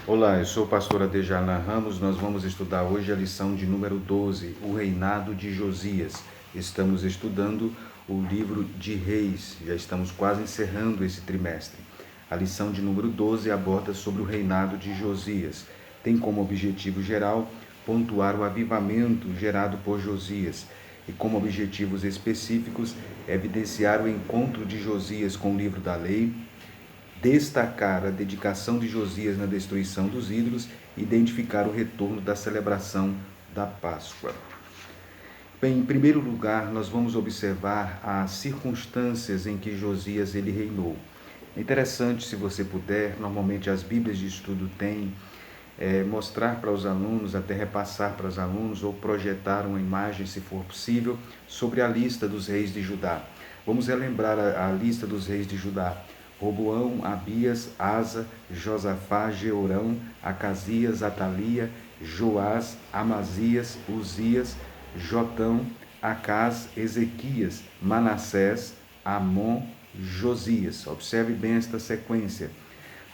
Olá, eu sou o pastor Adejana Ramos. Nós vamos estudar hoje a lição de número 12, o reinado de Josias. Estamos estudando o livro de Reis, já estamos quase encerrando esse trimestre. A lição de número 12 aborda sobre o reinado de Josias. Tem como objetivo geral pontuar o avivamento gerado por Josias e como objetivos específicos evidenciar o encontro de Josias com o livro da lei, destacar a dedicação de Josias na destruição dos ídolos e identificar o retorno da celebração da Páscoa. Bem, em primeiro lugar, nós vamos observar as circunstâncias em que Josias ele reinou. É interessante, se você puder, normalmente as Bíblias de estudo têm mostrar para os alunos, até repassar para os alunos ou projetar uma imagem, se for possível, sobre a lista dos reis de Judá. Vamos relembrar a lista dos reis de Judá: Roboão, Abias, Asa, Josafá, Jeorão, Acasias, Atalia, Joás, Amazias, Uzias, Jotão, Acás, Ezequias, Manassés, Amon, Josias. Observe bem esta sequência: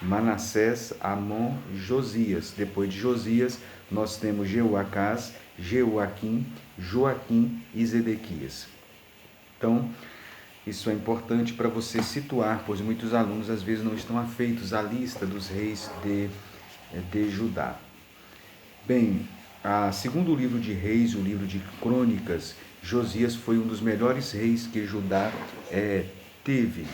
Manassés, Amon, Josias. Depois de Josias, nós temos Jeoacás, Jeoaquim, Joaquim e Zedequias. Então, isso é importante para você situar, pois muitos alunos às vezes não estão afeitos à lista dos reis de Judá. Bem, segundo o livro de Reis, o livro de Crônicas, Josias foi um dos melhores reis que Judá teve.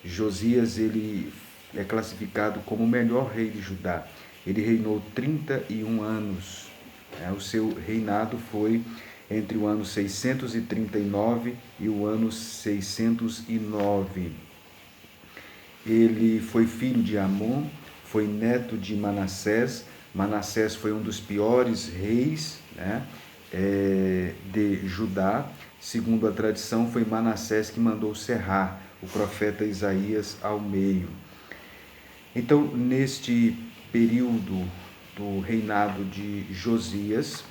Josias ele é classificado como o melhor rei de Judá. Ele reinou 31 anos. O seu reinado foi entre o ano 639 e o ano 609. Ele foi filho de Amon, foi neto de Manassés. Manassés foi um dos piores reis de Judá. Segundo a tradição, foi Manassés que mandou serrar o profeta Isaías ao meio. Então, neste período do reinado de Josias,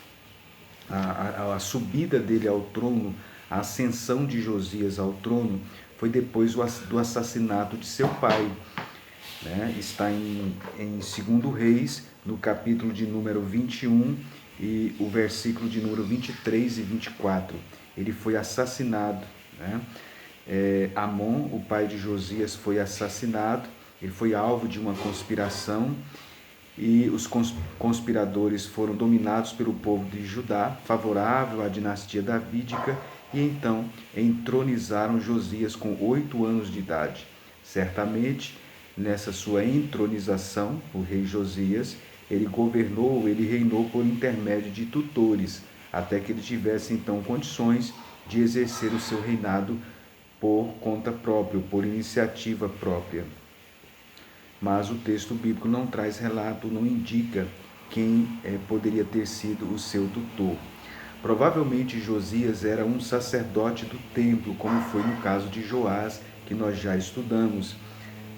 a subida dele ao trono, a ascensão de Josias ao trono, foi depois do assassinato de seu pai. Está em 2 Reis, no capítulo de número 21 e o versículo de número 23 e 24. Ele foi assassinado. Amon, o pai de Josias, foi assassinado. Ele foi alvo de uma conspiração e os conspiradores foram dominados pelo povo de Judá, favorável à dinastia davídica, e então entronizaram Josias com 8 anos de idade. Certamente, nessa sua entronização, o rei Josias, ele reinou por intermédio de tutores, até que ele tivesse então condições de exercer o seu reinado por conta própria, por iniciativa própria. Mas o texto bíblico não traz relato, não indica quem poderia ter sido o seu tutor. Provavelmente Josias era um sacerdote do templo, como foi no caso de Joás, que nós já estudamos.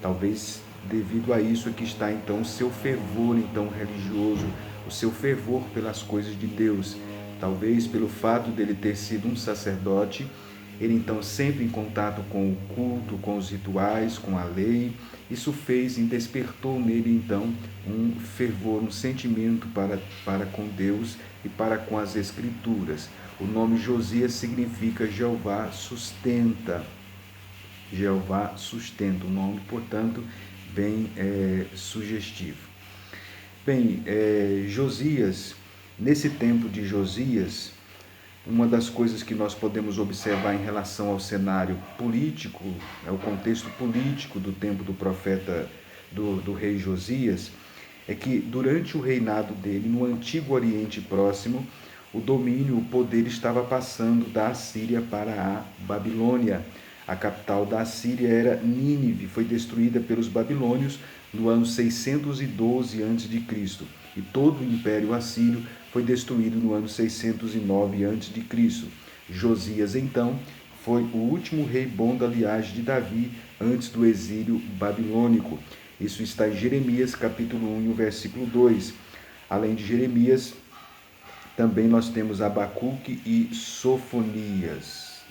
Talvez devido a isso que está então o seu fervor então religioso, o seu fervor pelas coisas de Deus. Talvez pelo fato dele ter sido um sacerdote, ele então sempre em contato com o culto, com os rituais, com a lei. Isso despertou nele então um fervor, um sentimento para com Deus e para com as Escrituras. O nome Josias significa Jeová sustenta. Jeová sustenta, o nome, portanto, bem sugestivo. Bem, Josias, nesse tempo de Josias, uma das coisas que nós podemos observar em relação ao cenário político, o contexto político do tempo do profeta, do rei Josias, é que durante o reinado dele, no Antigo Oriente Próximo, o domínio, o poder estava passando da Assíria para a Babilônia. A capital da Assíria era Nínive, foi destruída pelos babilônios no ano 612 a.C. e todo o Império Assírio foi destruído no ano 609 a.C. Josias, então, foi o último rei bom da linhagem de Davi antes do exílio babilônico. Isso está em Jeremias, capítulo 1, versículo 2. Além de Jeremias, também nós temos Abacuque e Sofonias.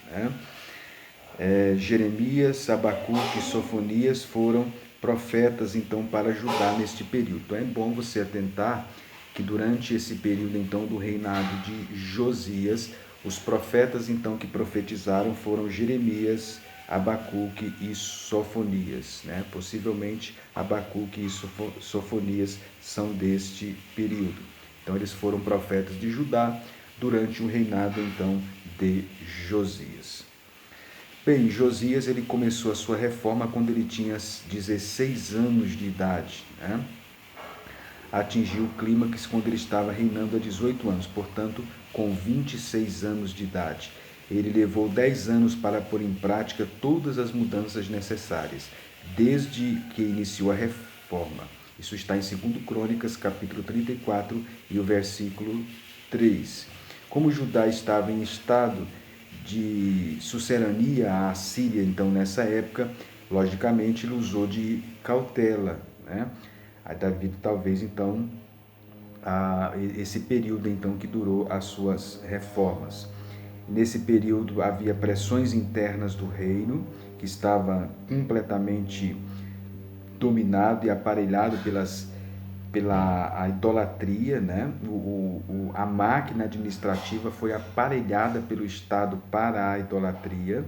Jeremias, Abacuque e Sofonias foram profetas, então, para Judá neste período. Então, é bom você atentar que durante esse período, então, do reinado de Josias, os profetas, então, que profetizaram foram Jeremias, Abacuque e Sofonias, né? Possivelmente Abacuque e Sofonias são deste período. Então, eles foram profetas de Judá durante o reinado, então, de Josias. Bem, Josias ele começou a sua reforma quando ele tinha 16 anos de idade, né? Atingiu o clímax quando ele estava reinando há 18 anos, portanto, com 26 anos de idade. Ele levou 10 anos para pôr em prática todas as mudanças necessárias, desde que iniciou a reforma. Isso está em 2 Crônicas, capítulo 34 e o versículo 3. Como Judá estava em estado de sucerania à Síria, então, nessa época, logicamente, ele usou de cautela, né? Devido, talvez, então, a esse período, então, que durou as suas reformas. Nesse período havia pressões internas do reino, que estava completamente dominado e aparelhado pela idolatria, né? A máquina administrativa foi aparelhada pelo Estado para a idolatria.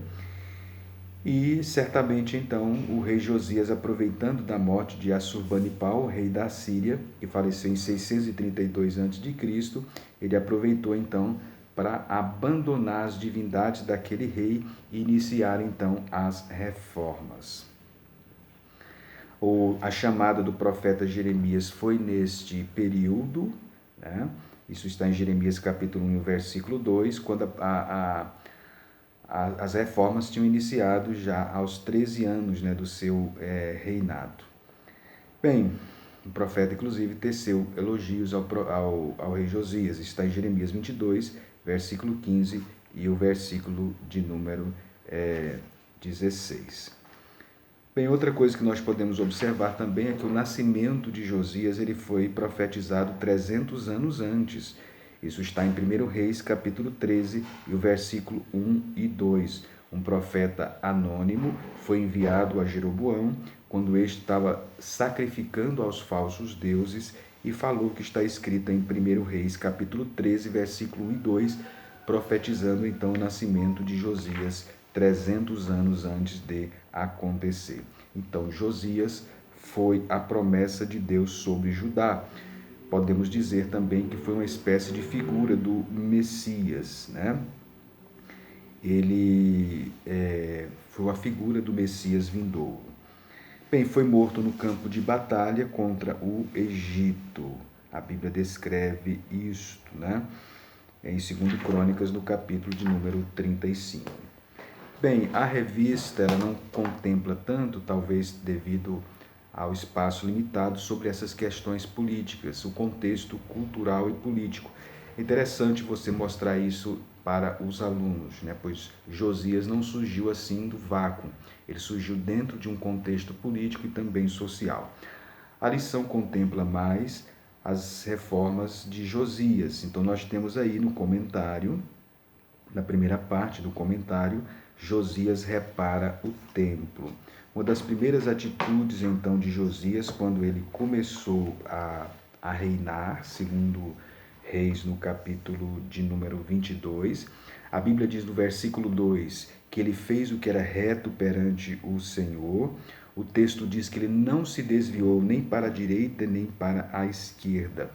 E certamente então o rei Josias, aproveitando da morte de Assurbanipal, rei da Síria, que faleceu em 632 a.C., ele aproveitou então para abandonar as divindades daquele rei e iniciar então as reformas. A chamada do profeta Jeremias foi neste período, né? Isso está em Jeremias capítulo 1, versículo 2, quando as reformas tinham iniciado já aos 13 anos, né, do seu reinado. Bem, o profeta, inclusive, teceu elogios ao rei Josias. Está em Jeremias 22, versículo 15 e o versículo de número 16. Bem, outra coisa que nós podemos observar também é que o nascimento de Josias ele foi profetizado 300 anos antes. Isso está em 1 Reis, capítulo 13, e o versículo 1 e 2. Um profeta anônimo foi enviado a Jeroboão quando este estava sacrificando aos falsos deuses e falou o que está escrito em 1 Reis, capítulo 13, versículo 1 e 2, profetizando então o nascimento de Josias 300 anos antes de acontecer. Então, Josias foi a promessa de Deus sobre Judá. Podemos dizer também que foi uma espécie de figura do Messias, né? Ele foi a figura do Messias vindouro. Bem, foi morto no campo de batalha contra o Egito. A Bíblia descreve isto, né? Em 2 Crônicas, no capítulo de número 35. Bem, a revista ela não contempla tanto, talvez devido ao espaço limitado, sobre essas questões políticas, o contexto cultural e político. É interessante você mostrar isso para os alunos, né? Pois Josias não surgiu assim do vácuo, ele surgiu dentro de um contexto político e também social. A lição contempla mais as reformas de Josias, então nós temos aí no comentário, na primeira parte do comentário, Josias repara o templo. Uma das primeiras atitudes, então, de Josias, quando ele começou a reinar, segundo Reis, no capítulo de número 22, a Bíblia diz no versículo 2 que ele fez o que era reto perante o Senhor. O texto diz que ele não se desviou nem para a direita nem para a esquerda.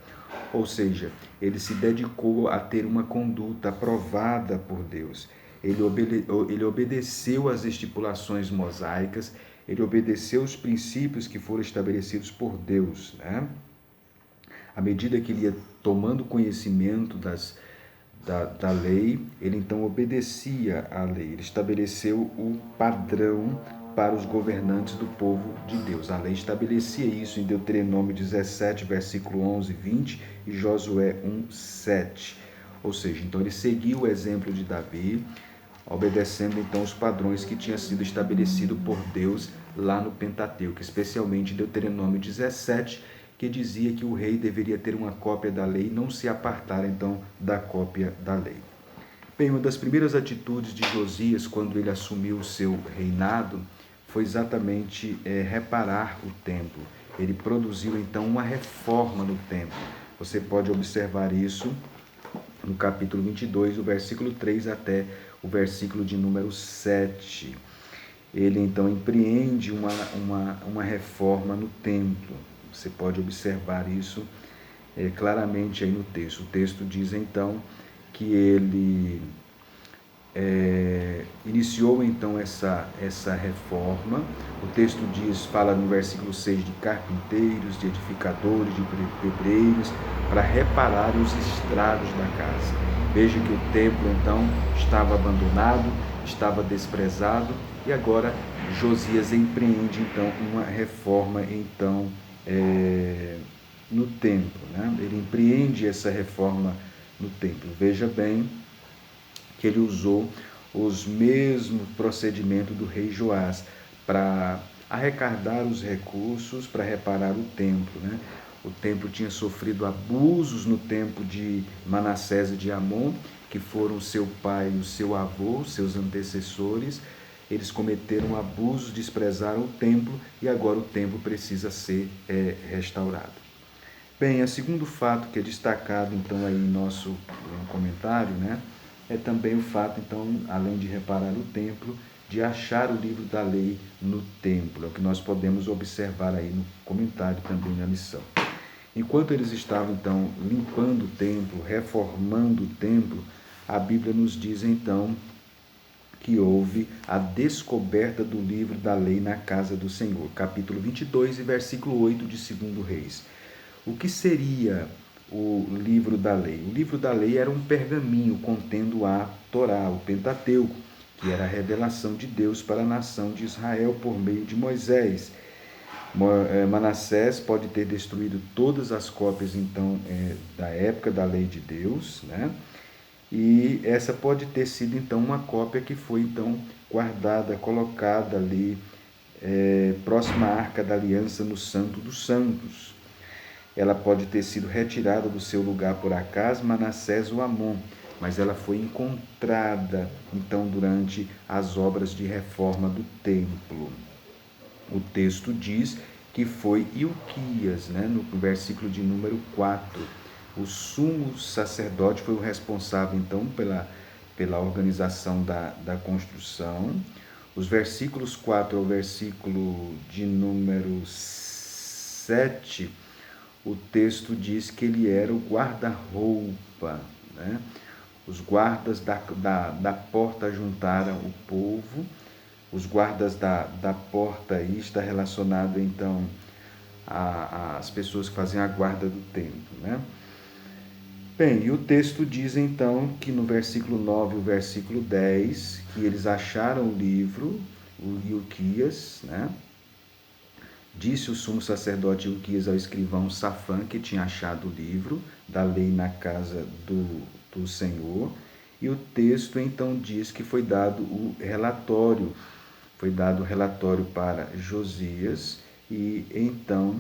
Ou seja, ele se dedicou a ter uma conduta aprovada por Deus. Ele obedeceu às estipulações mosaicas, ele obedeceu os princípios que foram estabelecidos por Deus, né? À medida que ele ia tomando conhecimento da lei, ele então obedecia à lei. Ele estabeleceu o padrão para os governantes do povo de Deus. A lei estabelecia isso em Deuteronômio 17, versículo 11 e 20 e Josué 1, 7. Ou seja, então ele seguiu o exemplo de Davi, obedecendo então os padrões que tinham sido estabelecidos por Deus lá no Pentateuco, especialmente em Deuteronômio 17, que dizia que o rei deveria ter uma cópia da lei e não se apartar então da cópia da lei. Bem, uma das primeiras atitudes de Josias quando ele assumiu o seu reinado foi exatamente reparar o templo. Ele produziu então uma reforma no templo. Você pode observar isso no capítulo 22, do versículo 3 até o versículo de número 7. Ele então empreende uma reforma no templo. Você pode observar isso claramente aí no texto. O texto diz então que ele iniciou então essa reforma. O texto fala no versículo 6 de carpinteiros, de edificadores, de pedreiros, para reparar os estragos da casa. Veja que o templo então estava abandonado, estava desprezado, e agora Josias empreende então uma reforma então no templo, né? Ele empreende essa reforma no templo. Veja bem que ele usou os mesmos procedimentos do rei Joás para arrecadar os recursos para reparar o templo, né? O templo tinha sofrido abusos no tempo de Manassés e de Amon, que foram seu pai e o seu avô, seus antecessores. Eles cometeram abusos, desprezaram o templo, e agora o templo precisa ser restaurado. Bem, o segundo fato que é destacado então aí em nosso comentário, né, é também o fato, então, além de reparar o templo, de achar o livro da lei no templo. É o que nós podemos observar aí no comentário também na lição. Enquanto eles estavam, então, limpando o templo, reformando o templo, a Bíblia nos diz, então, que houve a descoberta do livro da lei na casa do Senhor. Capítulo 22 e versículo 8 de 2 Reis. O que seria o livro da lei? O livro da lei era um pergaminho contendo a Torá, o Pentateuco, que era a revelação de Deus para a nação de Israel por meio de Moisés. Manassés pode ter destruído todas as cópias, então, da época da lei de Deus, né? E essa pode ter sido, então, uma cópia que foi, então, guardada, colocada ali, próxima à Arca da Aliança, no Santo dos Santos. Ela pode ter sido retirada do seu lugar por acaso, Manassés ou Amon, mas ela foi encontrada, então, durante as obras de reforma do templo. O texto diz que foi Ilquias, né, no versículo de número 4. O sumo sacerdote foi o responsável, então, pela organização da construção. Os versículos 4 ao versículo de número 7, o texto diz que ele era o guarda-roupa, né? Os guardas da porta juntaram o povo. Os guardas da porta aí está relacionado, então, às pessoas que fazem a guarda do templo, né? Bem, e o texto diz, então, que no versículo 9 e o versículo 10, que eles acharam o livro, o Ilquias, né? Disse o sumo sacerdote Ilquias ao escrivão Safã, que tinha achado o livro da lei na casa do Senhor, e o texto então diz que foi dado o relatório para Josias, e então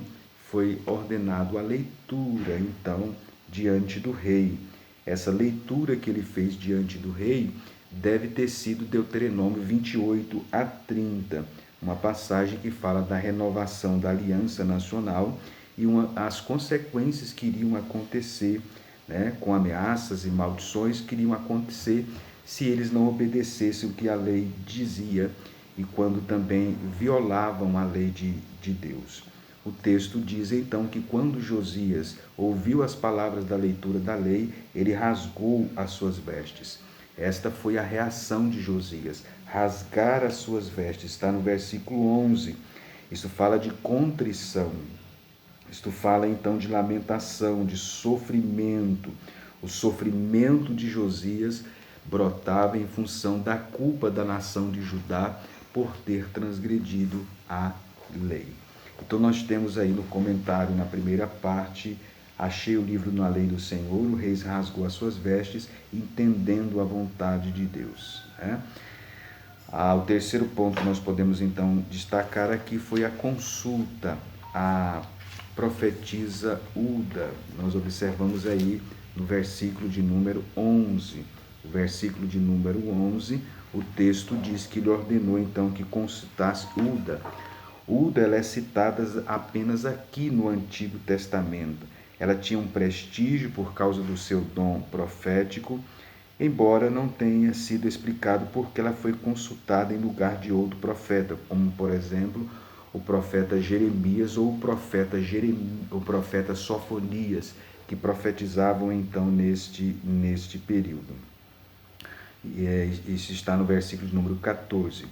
foi ordenado a leitura, então, diante do rei. Essa leitura que ele fez diante do rei deve ter sido Deuteronômio 28 a 30, uma passagem que fala da renovação da aliança nacional e as consequências que iriam acontecer, né, com ameaças e maldições que iriam acontecer se eles não obedecessem o que a lei dizia e quando também violavam a lei de Deus. O texto diz então que quando Josias ouviu as palavras da leitura da lei, ele rasgou as suas vestes. Esta foi a reação de Josias, rasgar as suas vestes. Está no versículo 11. Isso fala de contrição. Isto fala então de lamentação, de sofrimento. O sofrimento de Josias brotava em função da culpa da nação de Judá por ter transgredido a lei. Então nós temos aí no comentário, na primeira parte, achei o livro na lei do Senhor, o rei rasgou as suas vestes, entendendo a vontade de Deus, né? O terceiro ponto que nós podemos então destacar aqui foi a consulta à profetisa Ulda. Nós observamos aí no versículo de número 11. O versículo de número 11, o texto diz que ele ordenou então que consultasse Hulda. Hulda, ela é citada apenas aqui no Antigo Testamento. Ela tinha um prestígio por causa do seu dom profético, embora não tenha sido explicado por que ela foi consultada em lugar de outro profeta, como, por exemplo, o profeta Jeremias ou o profeta Sofonias, que profetizavam então neste período. Isso está no versículo número 14.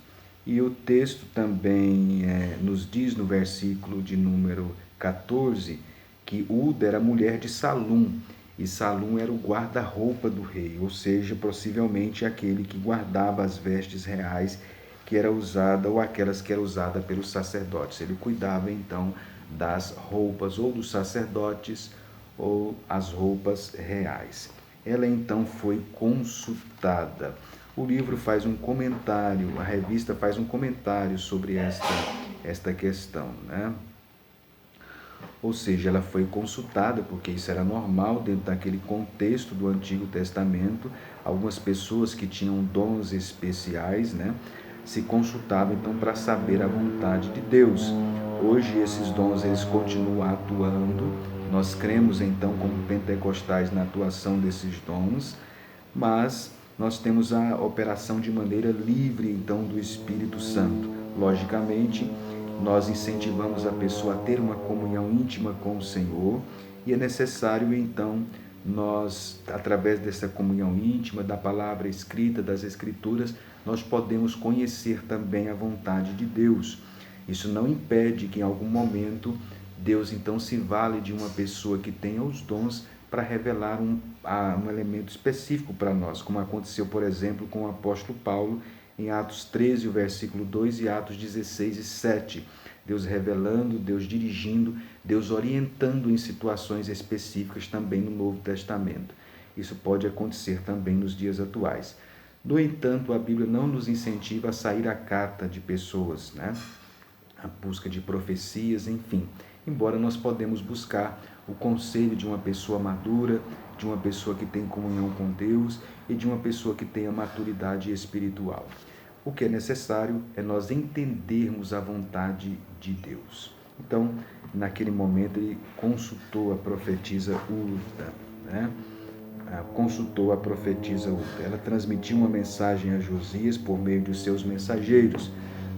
E o texto também nos diz no versículo de número 14 que Hulda era mulher de Salum, e Salum era o guarda-roupa do rei, ou seja, possivelmente aquele que guardava as vestes reais que era usada ou aquelas que eram usadas pelos sacerdotes. Ele cuidava então das roupas ou dos sacerdotes ou as roupas reais. Ela então foi consultada. O livro faz um comentário, a revista faz um comentário sobre esta questão, né? Ou seja, ela foi consultada, porque isso era normal dentro daquele contexto do Antigo Testamento. Algumas pessoas que tinham dons especiais, né, se consultavam então para saber a vontade de Deus. Hoje esses dons eles continuam atuando. Nós cremos então como pentecostais na atuação desses dons, mas nós temos a operação de maneira livre então do Espírito Santo. Logicamente, nós incentivamos a pessoa a ter uma comunhão íntima com o Senhor, e é necessário então nós, através dessa comunhão íntima, da palavra escrita, das escrituras, nós podemos conhecer também a vontade de Deus. Isso não impede que em algum momento Deus então se vale de uma pessoa que tenha os dons para revelar um elemento específico para nós, como aconteceu, por exemplo, com o apóstolo Paulo em Atos 13, o versículo 2, e Atos 16 e 7. Deus revelando, Deus dirigindo, Deus orientando em situações específicas também no Novo Testamento. Isso pode acontecer também nos dias atuais. No entanto, a Bíblia não nos incentiva a sair à cata de pessoas, né? A busca de profecias, enfim. Embora nós podemos buscar o conselho de uma pessoa madura, de uma pessoa que tem comunhão com Deus e de uma pessoa que tenha maturidade espiritual. O que é necessário é nós entendermos a vontade de Deus. Então, naquele momento, ele consultou a profetisa Hulda, né? Consultou a profetisa Hulda. Ela transmitiu uma mensagem a Josias por meio de seus mensageiros.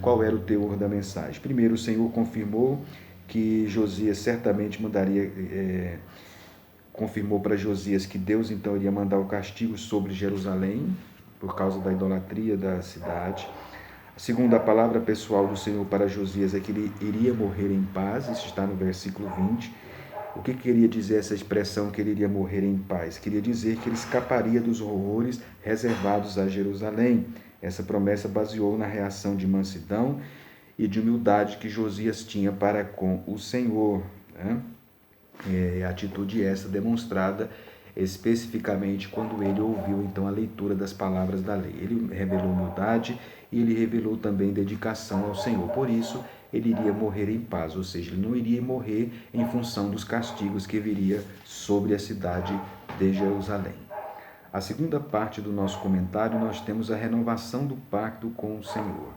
Qual era o teor da mensagem? Primeiro, o Senhor confirmou que Josias certamente confirmou para Josias que Deus então iria mandar o castigo sobre Jerusalém, por causa da idolatria da cidade. Segundo a palavra pessoal do Senhor para Josias é que ele iria morrer em paz, isso está no versículo 20. O que queria dizer essa expressão que ele iria morrer em paz? Queria dizer que ele escaparia dos horrores reservados a Jerusalém. Essa promessa baseou na reação de mansidão e de humildade que Josias tinha para com o Senhor, né? A atitude essa demonstrada especificamente quando ele ouviu então a leitura das palavras da lei. Ele revelou humildade e ele revelou também dedicação ao Senhor. Por isso, ele iria morrer em paz, ou seja, ele não iria morrer em função dos castigos que viria sobre a cidade de Jerusalém. A segunda parte do nosso comentário, nós temos a renovação do pacto com o Senhor.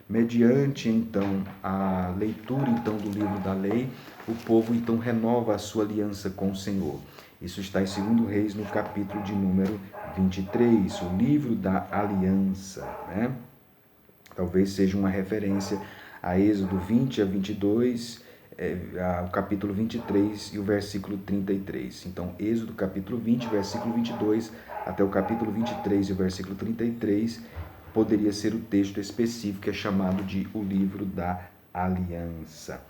Mediante, então, a leitura então do livro da lei, o povo então renova a sua aliança com o Senhor. Isso está em 2 Reis, no capítulo de número 23, o livro da aliança, né? Talvez seja uma referência a Êxodo 20 a 22, o capítulo 23 e o versículo 33. Então, Êxodo capítulo 20, versículo 22, até o capítulo 23 e o versículo 33, poderia ser o texto específico que é chamado de o livro da aliança.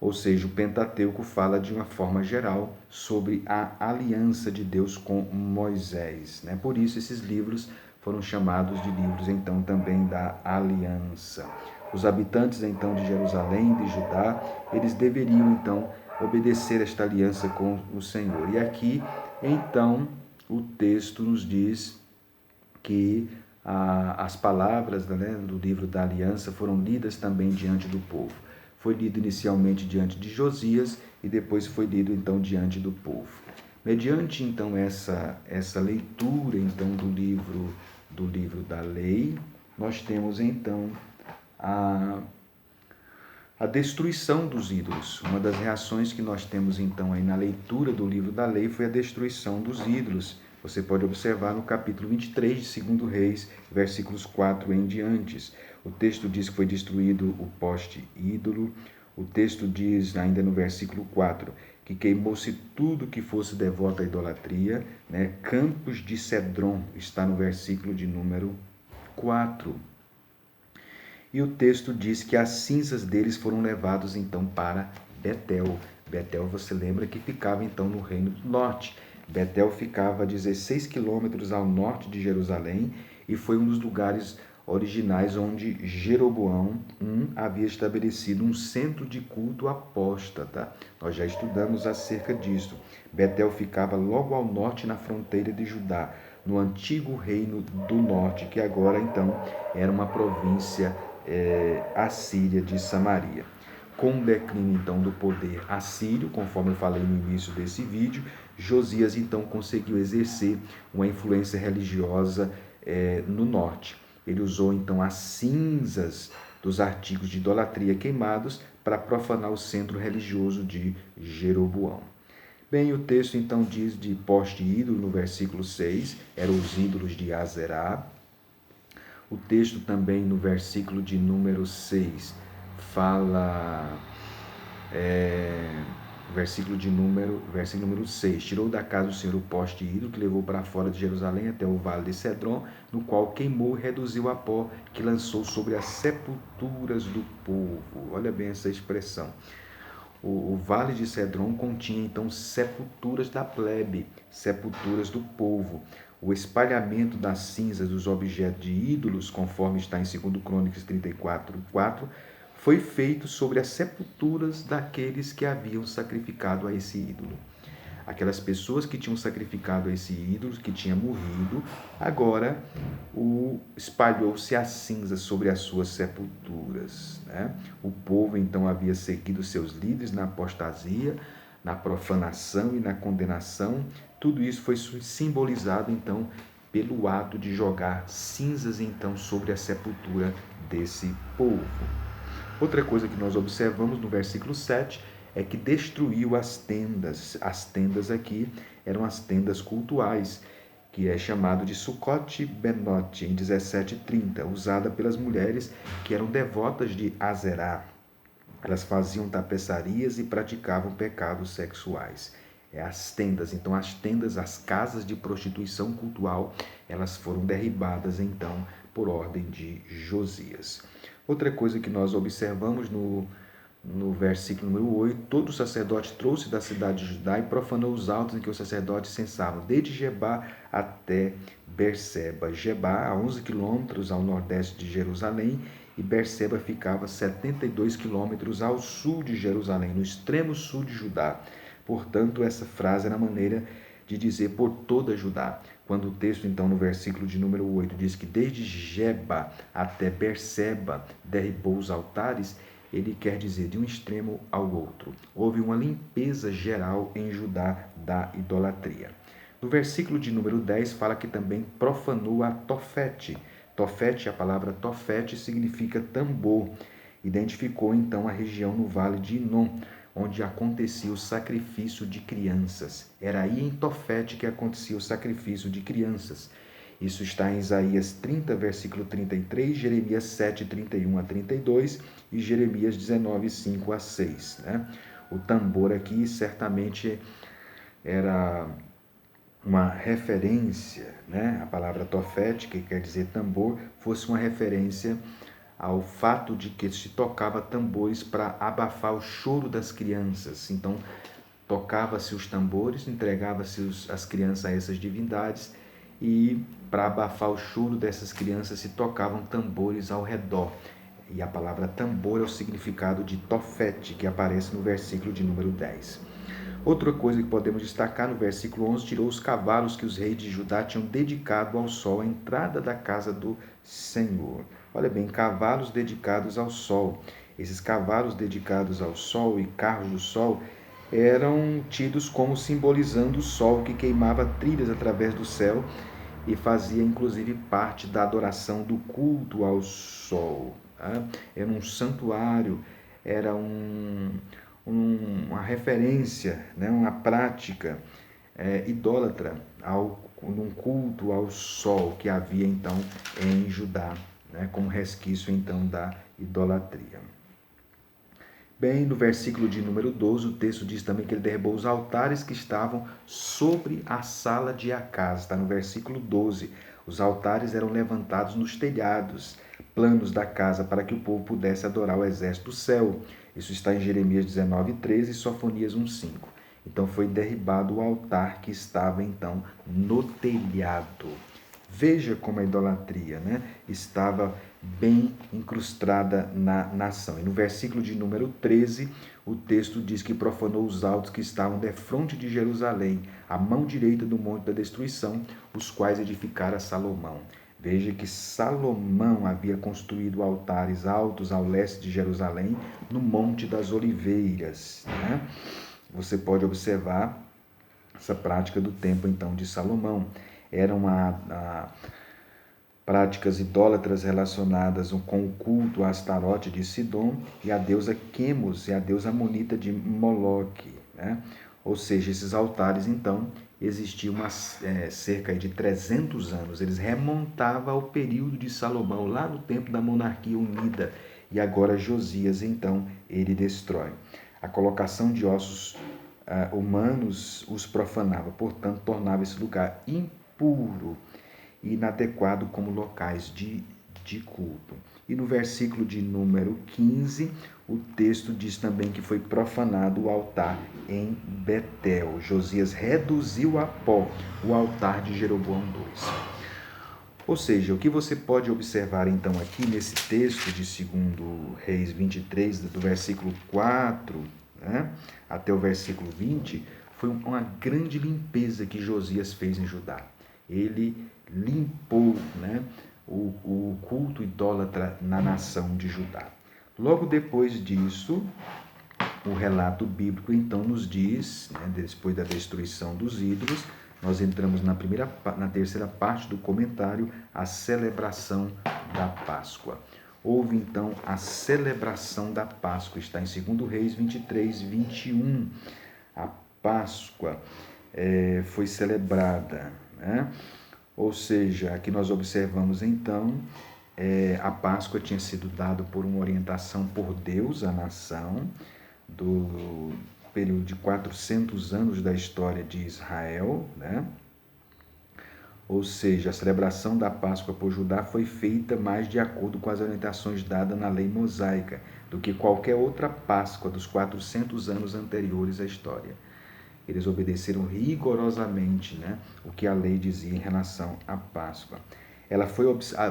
Ou seja, o Pentateuco fala de uma forma geral sobre a aliança de Deus com Moisés, né? Por isso esses livros foram chamados de livros então também da aliança. Os habitantes então de Jerusalém e de Judá, eles deveriam então obedecer esta aliança com o Senhor. E aqui então o texto nos diz que as palavras, né, do livro da aliança foram lidas também diante do povo. Foi lido inicialmente diante de Josias e depois foi lido então diante do povo. Mediante então essa leitura então do livro do livro da lei, nós temos então a destruição dos ídolos. Uma das reações que nós temos então aí na leitura do livro da lei foi a destruição dos ídolos. Você pode observar no capítulo 23 de 2 Reis, versículos 4 em diante. O texto diz que foi destruído o poste ídolo. O texto diz, ainda no versículo 4, que queimou-se tudo que fosse devoto à idolatria, né? Campos de Cedron, está no versículo de número 4. E o texto diz que as cinzas deles foram levados então para Betel. Betel, você lembra que ficava então no reino do norte. Betel ficava a 16 quilômetros ao norte de Jerusalém e foi um dos lugares originais onde Jeroboão I havia estabelecido um centro de culto apóstata. Nós já estudamos acerca disso. Betel ficava logo ao norte na fronteira de Judá, no antigo reino do norte, que agora então era uma província assíria de Samaria. Com o declínio então do poder assírio, conforme eu falei no início desse vídeo, Josias então conseguiu exercer uma influência religiosa no norte. Ele usou então as cinzas dos artigos de idolatria queimados para profanar o centro religioso de Jeroboão. Bem, o texto então diz de poste ídolo no versículo 6, eram os ídolos de Azerá. O texto também no versículo de número 6 fala, versículo número 6, tirou da casa do Senhor o poste ídolo que levou para fora de Jerusalém até o vale de Cedron, no qual queimou e reduziu a pó que lançou sobre as sepulturas do povo. Olha bem essa expressão. O vale de Cedron continha então sepulturas da plebe, sepulturas do povo. O espalhamento das cinzas dos objetos de ídolos, conforme está em 2 Crônicas 34:4, foi feito sobre as sepulturas daqueles que haviam sacrificado a esse ídolo. Aquelas pessoas que tinham sacrificado a esse ídolo, que tinha morrido, agora espalhou-se a cinza sobre as suas sepulturas, né? O povo então havia seguido seus líderes na apostasia, na profanação e na condenação. Tudo isso foi simbolizado então pelo ato de jogar cinzas então sobre a sepultura desse povo. Outra coisa que nós observamos no versículo 7 é que destruiu as tendas. As tendas aqui eram as tendas cultuais, que é chamado de Sucote Benote, em 17:30, usada pelas mulheres que eram devotas de Azerá. Elas faziam tapeçarias e praticavam pecados sexuais. As tendas, então as tendas, as casas de prostituição cultual, elas foram derribadas então por ordem de Josias. Outra coisa que nós observamos no versículo número 8, todo sacerdote trouxe da cidade de Judá e profanou os altos em que os sacerdotes censavam, desde Gebá até Berseba. Gebá, a 11 quilômetros ao nordeste de Jerusalém, e Berseba ficava 72 quilômetros ao sul de Jerusalém, no extremo sul de Judá. Portanto, essa frase era a maneira de dizer por toda Judá. Quando o texto, então, no versículo de número 8, diz que desde Geba até Berseba derribou os altares, ele quer dizer de um extremo ao outro. Houve uma limpeza geral em Judá da idolatria. No versículo de número 10 fala que também profanou a Tofete. Tofete, a palavra Tofete significa tambor. Identificou então a região no vale de Inom, onde acontecia o sacrifício de crianças. Era aí em Tofete que acontecia o sacrifício de crianças. Isso está em Isaías 30, versículo 33, Jeremias 7, 31 a 32 e Jeremias 19, 5 a 6. Né? O tambor aqui certamente era uma referência, né? A palavra tofete, que quer dizer tambor, fosse uma referência ao fato de que se tocava tambores para abafar o choro das crianças. Então, tocava-se os tambores, entregava-se as crianças a essas divindades e, para abafar o choro dessas crianças, se tocavam tambores ao redor. E a palavra tambor é o significado de tofete, que aparece no versículo de número 10. Outra coisa que podemos destacar no versículo 11, tirou os cavalos que os reis de Judá tinham dedicado ao sol, à entrada da casa do Senhor. Olha bem, cavalos dedicados ao sol. Esses cavalos dedicados ao sol e carros do sol eram tidos como simbolizando o sol que queimava trilhas através do céu e fazia inclusive parte da adoração do culto ao sol. Tá? Era um santuário, era uma referência, né? Uma prática idólatra num culto ao sol que havia então em Judá, né? Como resquício então da idolatria. Bem, no versículo de número 12, o texto diz também que ele derrubou os altares que estavam sobre a sala de Acaz. Está no versículo 12. Os altares eram levantados nos telhados planos da casa para que o povo pudesse adorar o exército do céu. Isso está em Jeremias 19:13 e Sofonias 1:5. Então foi derribado o altar que estava então no telhado. Veja como a idolatria, né, estava bem incrustada na nação. E no versículo de número 13, o texto diz que profanou os altos que estavam defronte de Jerusalém, à mão direita do monte da destruição, os quais edificara Salomão. Veja que Salomão havia construído altares altos ao leste de Jerusalém, no Monte das Oliveiras. Né? Você pode observar essa prática do templo então de Salomão. Eram práticas idólatras relacionadas com o culto a Astarote de Sidom e a deusa Quemos e a deusa amonita de Moloque. Né? Ou seja, esses altares então existiam cerca de 300 anos. Eles remontavam ao período de Salomão, lá no tempo da monarquia unida. E agora Josias então ele destrói. A colocação de ossos humanos os profanava, portanto tornava esse lugar impuro e inadequado como locais de culto. E no versículo de número 15, o texto diz também que foi profanado o altar em Betel. Josias reduziu a pó o altar de Jeroboão II. Ou seja, o que você pode observar então aqui nesse texto de 2 Reis 23, do versículo 4, né, até o versículo 20, foi uma grande limpeza que Josias fez em Judá. Ele limpou, né, o culto idólatra na nação de Judá. Logo depois disso, o relato bíblico então nos diz, né, depois da destruição dos ídolos, nós entramos na terceira parte do comentário, a celebração da Páscoa. Houve então a celebração da Páscoa, está em 2 Reis 23, 21. A Páscoa foi celebrada, né? Ou seja, aqui nós observamos então, a Páscoa tinha sido dada por uma orientação por Deus à nação, do período de 400 anos da história de Israel, né? Ou seja, a celebração da Páscoa por Judá foi feita mais de acordo com as orientações dadas na lei mosaica do que qualquer outra Páscoa dos 400 anos anteriores à história. Eles obedeceram rigorosamente, né, o que a lei dizia em relação à Páscoa.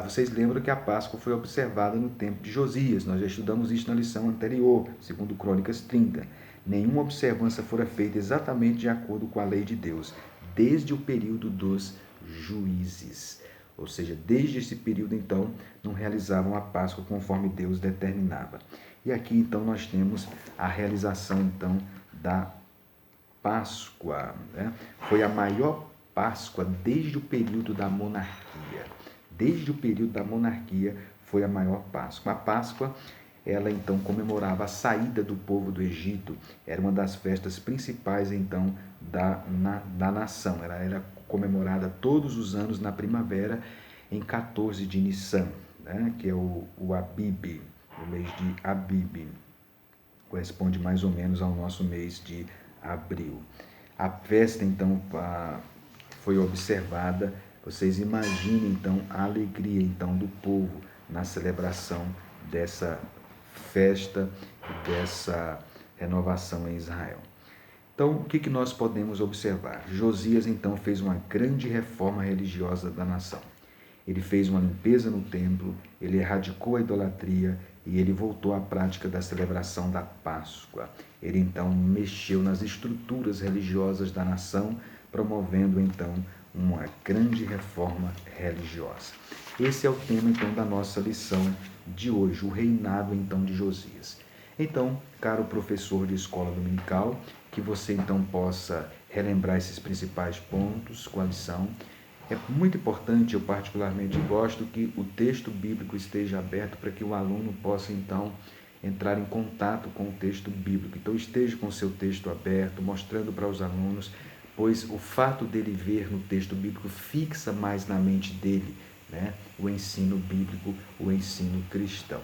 Vocês lembram que a Páscoa foi observada no tempo de Josias. Nós já estudamos isso na lição anterior, segundo Crônicas 30. Nenhuma observância fora feita exatamente de acordo com a lei de Deus, desde o período dos juízes. Ou seja, desde esse período, então, não realizavam a Páscoa conforme Deus determinava. E aqui, então, nós temos a realização, então, da Páscoa. Né? Foi a maior Páscoa desde o período da monarquia. Desde o período da monarquia foi a maior Páscoa. A Páscoa, ela então comemorava a saída do povo do Egito. Era uma das festas principais então da nação. Ela era comemorada todos os anos na primavera, em 14 de Nissan, né? Que é o Abib, o mês de Abib. Corresponde mais ou menos ao nosso mês de abril. A festa então foi observada. Vocês imaginem então a alegria então do povo na celebração dessa festa e dessa renovação em Israel. Então, o que nós podemos observar? Josias então fez uma grande reforma religiosa da nação. Ele fez uma limpeza no templo, ele erradicou a idolatria e ele voltou à prática da celebração da Páscoa. Ele então mexeu nas estruturas religiosas da nação, promovendo então uma grande reforma religiosa. Esse é o tema então da nossa lição de hoje, o reinado então de Josias. Então, caro professor de escola dominical, que você então possa relembrar esses principais pontos com a lição. É muito importante, eu particularmente gosto, que o texto bíblico esteja aberto para que o aluno possa, então, entrar em contato com o texto bíblico. Então, esteja com o seu texto aberto, mostrando para os alunos, pois o fato dele ver no texto bíblico fixa mais na mente dele, né, o ensino bíblico, o ensino cristão.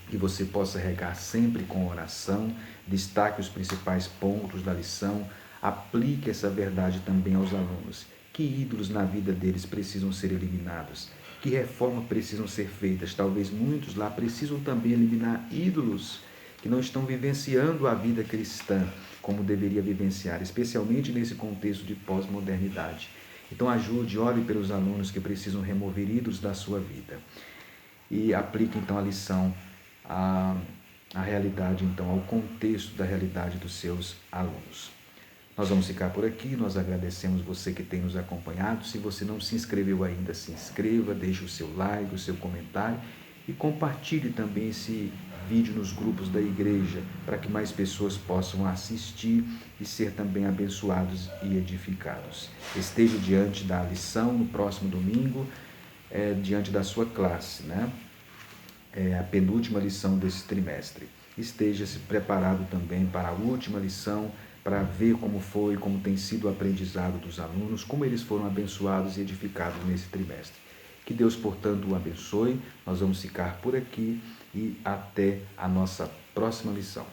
Que você possa regar sempre com oração, destaque os principais pontos da lição, aplique essa verdade também aos alunos. Que ídolos na vida deles precisam ser eliminados? Que reformas precisam ser feitas? Talvez muitos lá precisam também eliminar ídolos que não estão vivenciando a vida cristã como deveria vivenciar, especialmente nesse contexto de pós-modernidade. Então ajude, ore pelos alunos que precisam remover ídolos da sua vida. E aplique então a lição à realidade, então, ao contexto da realidade dos seus alunos. Nós vamos ficar por aqui, nós agradecemos você que tem nos acompanhado. Se você não se inscreveu ainda, se inscreva, deixe o seu like, o seu comentário e compartilhe também esse vídeo nos grupos da igreja, para que mais pessoas possam assistir e ser também abençoados e edificados. Esteja diante da lição no próximo domingo, diante da sua classe, né? A penúltima lição desse trimestre. Esteja se preparado também para a última lição, para ver como tem sido o aprendizado dos alunos, como eles foram abençoados e edificados nesse trimestre. Que Deus, portanto, o abençoe. Nós vamos ficar por aqui e até a nossa próxima lição.